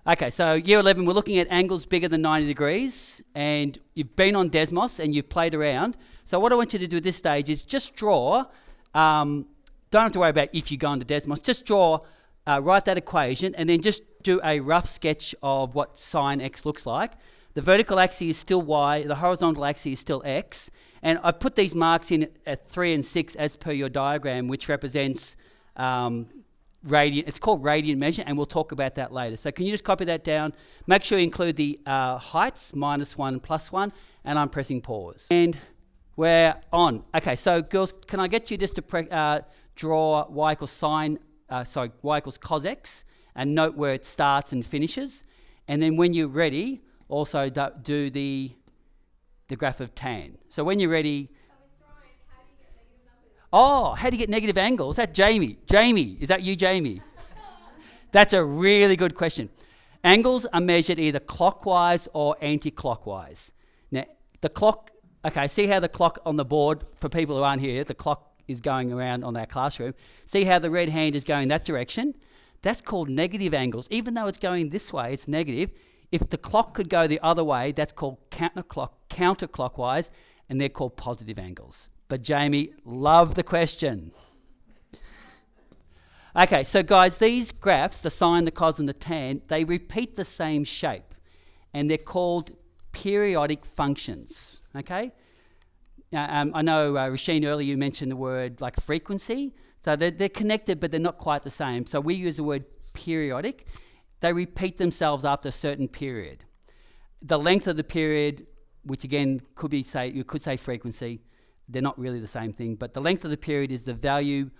Okay, so year 11, we're looking at angles bigger than 90 degrees, and you've been on Desmos and you've played around. So what I want you to do at this stage is just draw, don't have to worry about if you go into Desmos, just draw, write that equation, and then just do a rough sketch of what sine x looks like. The vertical axis is still y, the horizontal axis is still x, and I've put these marks in at 3 and 6 as per your diagram, which represents radian. It's called radian measure, and we'll talk about that later. So can you just copy that down? Make sure you include the heights, -1, +1, and I'm pressing pause. And we're on. Okay, so girls, can I get you just to draw y equals y equals cos x, and note where it starts and finishes. And then when you're ready, also do the graph of tan. So when you're ready. Oh, how do you get negative angles? Is that Jamie? Jamie, is that you, Jamie? That's a really good question. Angles are measured either clockwise or anti-clockwise. Now, the clock, okay, see how the clock on the board, for people who aren't here, the clock is going around on our classroom. See how the red hand is going that direction? That's called negative angles. Even though it's going this way, it's negative. If the clock could go the other way, that's called counterclockwise, and they're called positive angles. But Jamie, love the question. Okay, so guys, these graphs, the sine, the cos, and the tan, they repeat the same shape, and they're called periodic functions, okay? I know, Rasheen, earlier you mentioned the word like frequency. So they're connected, but they're not quite the same. So we use the word periodic. They repeat themselves after a certain period. The length of the period, which again you could say frequency, they're not really the same thing, but the length of the period is the value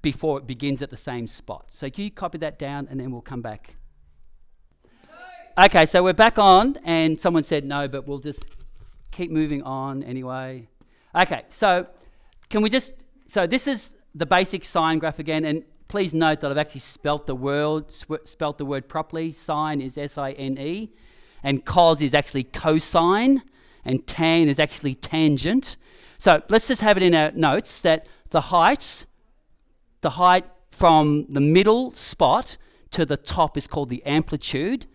before it begins at the same spot. So can you copy that down, and then we'll come back. No. Okay, so we're back on, and someone said no, but we'll just keep moving on anyway. Okay, so so this is the basic sine graph again, and please note that I've actually spelt the word properly. Sine is S-I-N-E, and cos is actually cosine, and tan is actually tangent. So let's just have it in our notes that the height from the middle spot to the top is called the amplitude,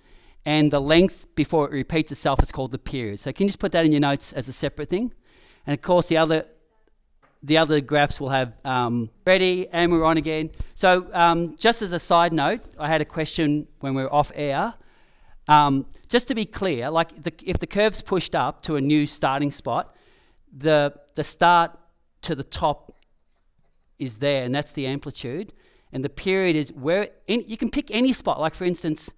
and the length before it repeats itself is called the period. So can you just put that in your notes as a separate thing? And of course the other graphs will have ready, and we're on again. So just as a side note, I had a question when we were off air. Just to be clear, like if the curve's pushed up to a new starting spot, the start to the top is there, and that's the amplitude. And the period is you can pick any spot. Like for instance,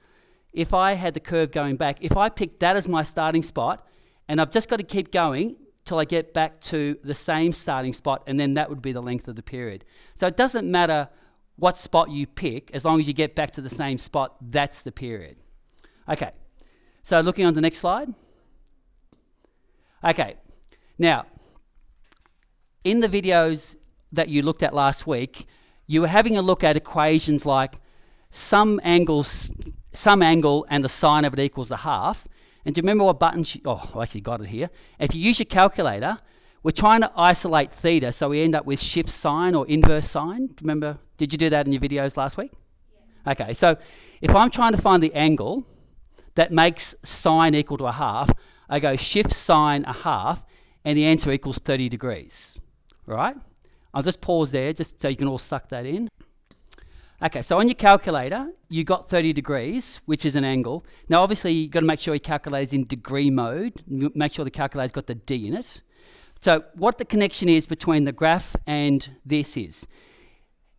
if I had the curve going back, if I picked that as my starting spot, and I've just got to keep going till I get back to the same starting spot, and then that would be the length of the period. So it doesn't matter what spot you pick, as long as you get back to the same spot, that's the period. Okay, so looking on the next slide. Okay, now, in the videos that you looked at last week, you were having a look at equations like some angle and the sine of it equals a half. And do you remember what button? I actually got it here. If you use your calculator, we're trying to isolate theta, so we end up with shift sine or inverse sine. Do you remember? Did you do that in your videos last week? Yeah. Okay, so if I'm trying to find the angle that makes sine equal to a half, I go shift sine a half, and the answer equals 30 degrees. All right? I'll just pause there just so you can all suck that in. Okay, so on your calculator, you got 30 degrees, which is an angle. Now, obviously, you've got to make sure your calculator's in degree mode. Make sure the calculator's got the D in it. So what the connection is between the graph and this is,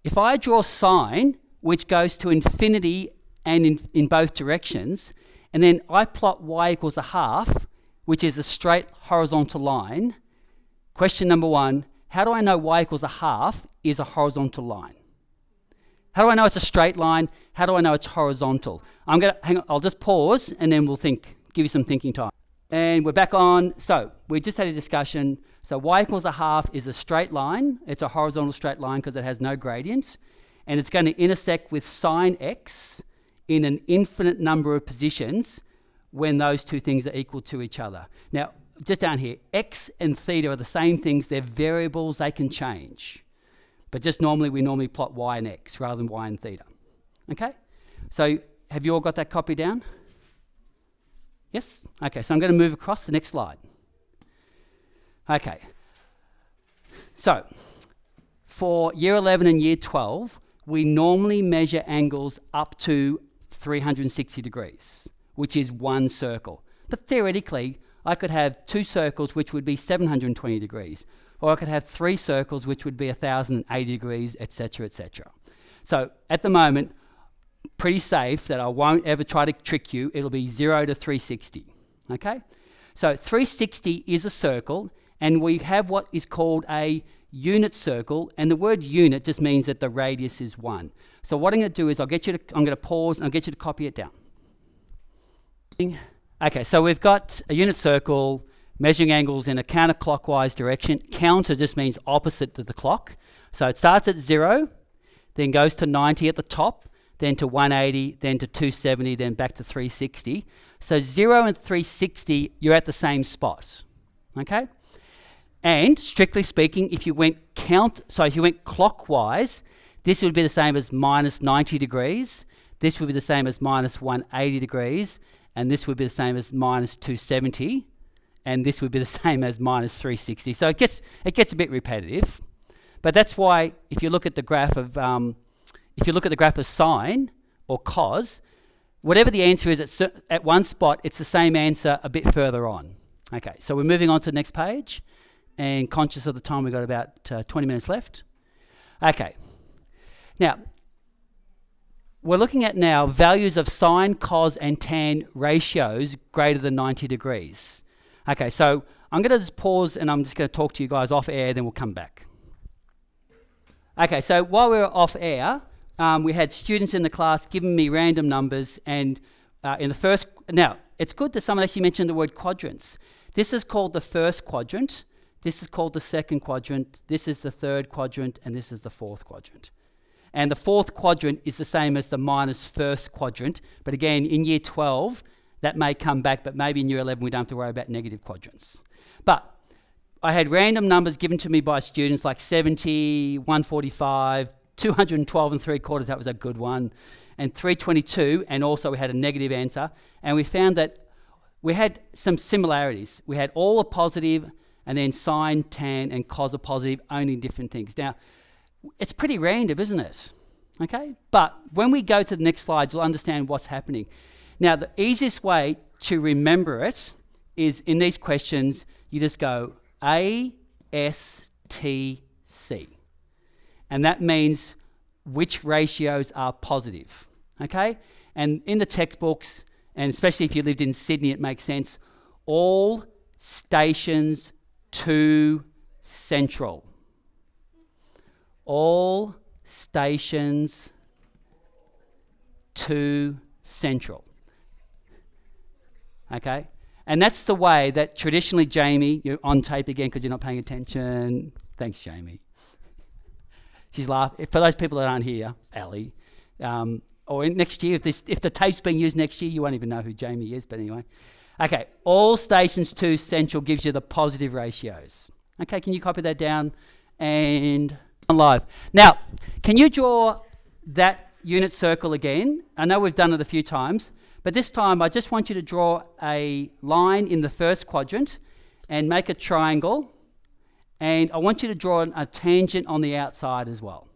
if I draw sine, which goes to infinity and in both directions, and then I plot y equals a half, which is a straight horizontal line, question number one, how do I know y equals a half is a horizontal line? How do I know it's a straight line? How do I know it's horizontal? Hang on, I'll just pause and then we'll give you some thinking time. And we're back on. So we just had a discussion. So y equals a half is a straight line. It's a horizontal straight line because it has no gradient. And it's going to intersect with sine x in an infinite number of positions when those two things are equal to each other. Now, just down here, x and theta are the same things. They're variables. They can change. But just we normally plot y and x rather than y and theta. Okay? So Have you all got that copy down? Yes? Okay, so I'm going to move across to the next slide. Okay. So, for year 11 and year 12, we normally measure angles up to 360 degrees, which is one circle. But theoretically, I could have two circles which would be 720 degrees, or I could have three circles which would be 1080 degrees, etc., etc. So at the moment, pretty safe that I won't ever try to trick you. It'll be 0 to 360, okay? So 360 is a circle, and we have what is called a unit circle, and the word unit just means that the radius is 1. So what I'm going to do is I'm going to pause and I'll get you to copy it down. Okay, so we've got a unit circle measuring angles in a counterclockwise direction. Counter just means opposite to the clock. So it starts at 0, then goes to 90 at the top, then to 180, then to 270, then back to 360. So 0 and 360, you're at the same spot, okay? And strictly speaking, if you went clockwise, this would be the same as minus 90 degrees. This would be the same as minus 180 degrees. And this would be the same as minus 270. And this would be the same as minus 360. So it gets a bit repetitive. But that's why if you look at the graph of sine or cos, whatever the answer is at one spot, it's the same answer a bit further on. Okay, so we're moving on to the next page. And conscious of the time, we've got about 20 minutes left. Okay. Now, we're looking at now values of sine, cos, and tan ratios greater than 90 degrees. Okay, so I'm going to just pause and I'm just going to talk to you guys off air, then we'll come back. Okay, so while we were off air, we had students in the class giving me random numbers, and in the first... Now, it's good that someone actually mentioned the word quadrants. This is called the first quadrant. This is called the second quadrant, this is the third quadrant, and this is the fourth quadrant. And the fourth quadrant is the same as the minus first quadrant, but again, in year 12, that may come back, but maybe in year 11, we don't have to worry about negative quadrants. But I had random numbers given to me by students like 70, 145, 212 and 3/4, that was a good one, and 322, and also we had a negative answer, and we found that we had some similarities. We had all a positive, and then sine, tan, and cos are positive, only different things. Now, it's pretty random, isn't it? Okay? But when we go to the next slide, you'll understand what's happening. Now, the easiest way to remember it is in these questions, you just go A, S, T, C. And that means which ratios are positive. Okay? And in the textbooks, and especially if you lived in Sydney, it makes sense, all stations to central. All stations to central. Okay? And that's the way that traditionally, Jamie, you're on tape again because you're not paying attention. Thanks, Jamie. She's laughing. For those people that aren't here, Ali, or next year, if the tape's being used next year, you won't even know who Jamie is, but anyway. Okay, all stations to central gives you the positive ratios. Okay, can you copy that down and on live? Now, can you draw that unit circle again? I know we've done it a few times, but this time I just want you to draw a line in the first quadrant and make a triangle, and I want you to draw a tangent on the outside as well.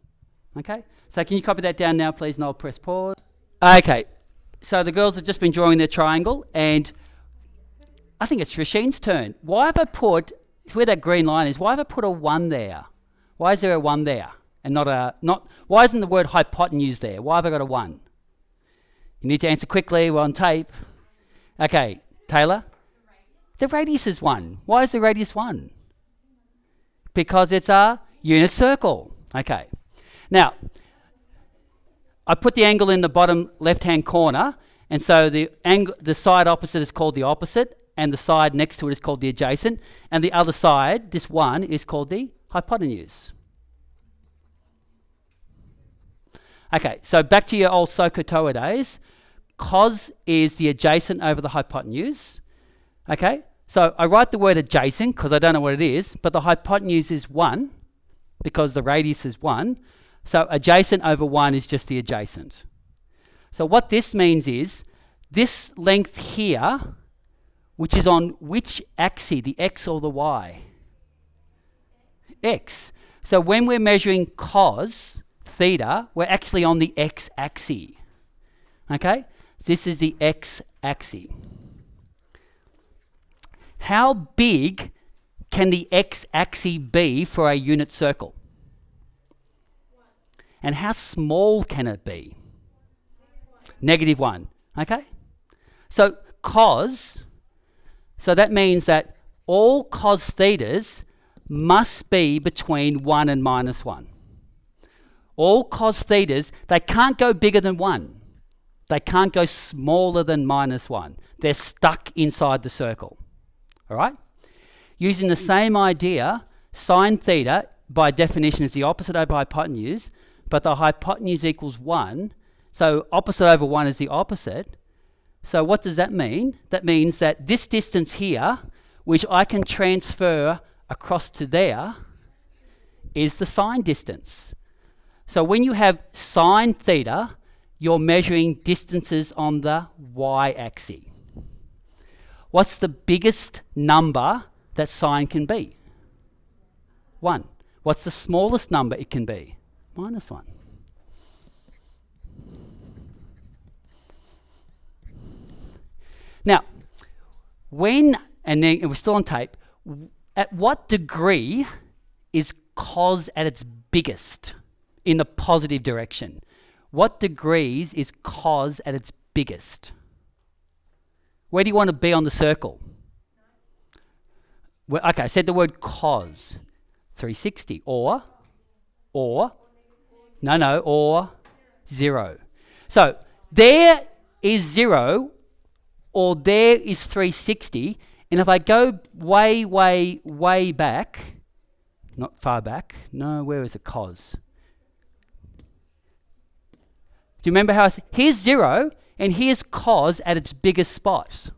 Okay, so can you copy that down now, please, and I'll press pause. Okay, so the girls have just been drawing their triangle, and I think it's Rashine's turn. Why have I put, where that green line is, why have I put a 1 there? Why is there a 1 there? And why isn't the word hypotenuse there? Why have I got a 1? You need to answer quickly, we're on tape. Okay, Taylor? The radius is 1. Why is the radius 1? Because it's a unit circle. Okay. Now, I put the angle in the bottom left-hand corner, and so the side opposite is called the opposite, and the side next to it is called the adjacent, and the other side, this one, is called the hypotenuse. Okay, so back to your old SOHCAHTOA days. Cos is the adjacent over the hypotenuse. Okay, so I write the word adjacent because I don't know what it is, but the hypotenuse is 1 because the radius is 1. So adjacent over 1 is just the adjacent. So what this means is this length here, which is on which axis, the x or the y? X. So when we're measuring cos theta, we're actually on the x-axis. Okay? This is the x-axis. How big can the x-axis be for a unit circle? And how small can it be? -1. Okay? So cos, so that means that all cos thetas must be between 1 and -1. All cos thetas, they can't go bigger than 1. They can't go smaller than -1. They're stuck inside the circle. All right? Using the same idea, sine theta, by definition, is the opposite over hypotenuse, but the hypotenuse equals 1. So opposite over 1 is the opposite. So what does that mean? That means that this distance here, which I can transfer across to there, is the sine distance. So when you have sine theta, you're measuring distances on the y-axis. What's the biggest number that sine can be? 1. What's the smallest number it can be? -1. Now, and we're still on tape, at what degree is cos at its biggest in the positive direction? What degrees is cos at its biggest? Where do you want to be on the circle? Well, okay, I said the word cos. 360. Or 0. So there is 0 or there is 360. And if I go way, way, way back, not far back, no, where is it, cos? Do you remember how I said, here's 0 and here's cos at its biggest spot.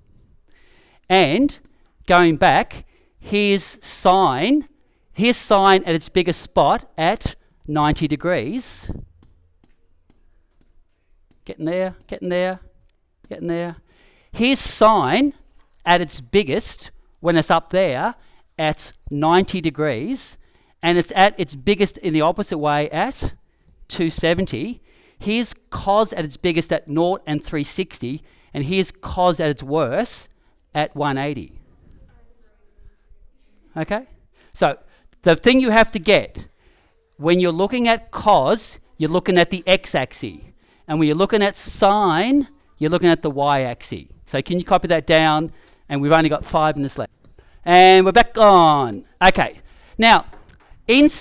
And going back, here's sine at its biggest spot at 90 degrees. Getting there. Here's sine at its biggest when it's up there at 90 degrees, and it's at its biggest in the opposite way at 270. Here's cos at its biggest at 0 and 360, and here's cos at its worst at 180. Okay? So the thing you have to get, when you're looking at cos, you're looking at the x-axis. And when you're looking at sine, you're looking at the y-axis. So can you copy that down? And we've only got 5 minutes left. And we're back on. Okay. Now, we've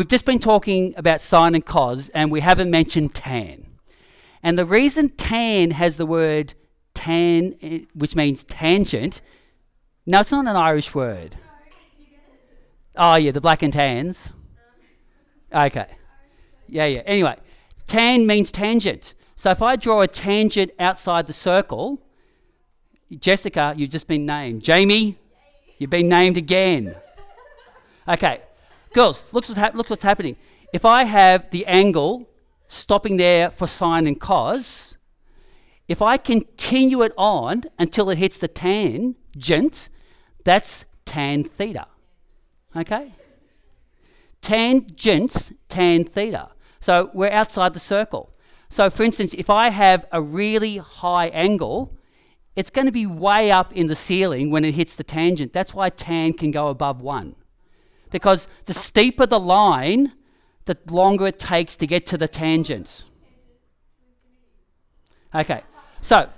just been talking about sine and cos, and we haven't mentioned tan. And the reason tan has the word tan, which means tangent, no, it's not an Irish word. Oh, yeah, the black and tans. Okay. Yeah. Anyway, tan means tangent. So if I draw a tangent outside the circle, Jessica, you've just been named. Jamie, you've been named again. Okay. Girls, look what's happening. If I have the angle stopping there for sine and cos, if I continue it on until it hits the tangent, that's tan theta. Okay? Tangents, tan theta. So we're outside the circle. So for instance, if I have a really high angle, it's going to be way up in the ceiling when it hits the tangent. That's why tan can go above 1. Because the steeper the line, the longer it takes to get to the tangent. Okay, so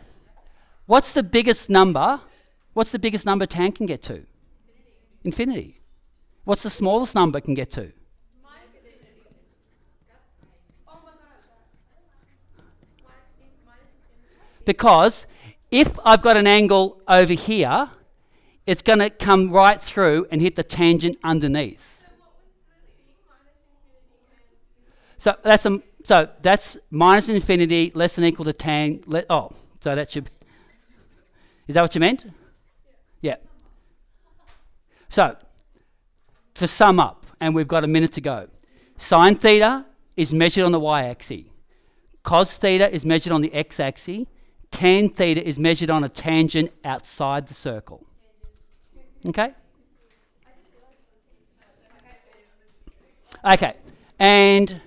what's the biggest number? What's the biggest number tan can get to? Infinity. What's the smallest number it can get to? Because if I've got an angle over here, it's going to come right through and hit the tangent underneath. So that's minus infinity less than equal to tan. So that should be. Is that what you meant? Yeah. So to sum up, and we've got a minute to go. Sine theta is measured on the y-axis. Cos theta is measured on the x-axis. Tan theta is measured on a tangent outside the circle. Okay? Okay, and